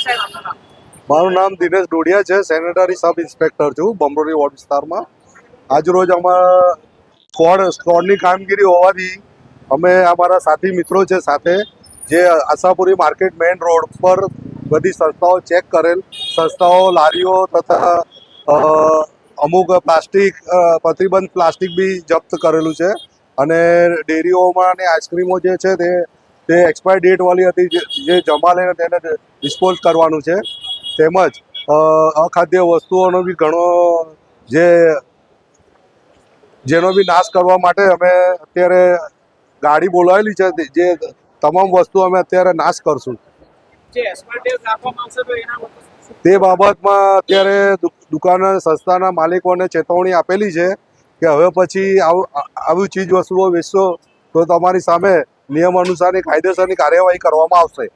સાહેબ આપનું નામ? મારું નામ દિનેશ ડોડિયા છે, સેનેટરી સબ ઇન્સ્પેક્ટર છું બમરોલી વોર્ડ વિસ્તારમાં. આજરોજ અમારા સ્કોડની કામગીરી હોવાથી અમે અમારા સાથી મિત્રો છે સાથે જે આશાપુરી માર્કેટ મેઇન રોડ પર બધી સંસ્થાઓ ચેક કરેલ. સંસ્થાઓ, લારીઓ તથા અમુક પ્રતિબંધ પ્લાસ્ટિક બી જપ્ત કરેલું છે અને ડેરીઓમાં અને આઈસ્ક્રીમો જે છે તે એક્સપાયર ડેટવાળી હતી જે જમા લઈને તેને ડિસ્પોઝ કરવાનું છે. તેમજ અખાદ્ય વસ્તુઓનો બી ઘણો જેનો બી નાશ કરવા માટે અમે અત્યારે ગાડી બોલાવેલી છે, જે તમામ વસ્તુ અમે અત્યારે નાશ કરશું. જે એક્સપાયર ડેટ રાખવામાં આવશે તો એના માટે તે બાબતમાં અત્યારે દુકાન સંસ્થાના માલિકોને ચેતવણી આપેલી છે કે હવે પછી આવી ચીજ વસ્તુઓ વેચશો તો તમારી સામે નિયમ અનુસારની કાયદેસરની કાર્યવાહી કરવામાં આવશે.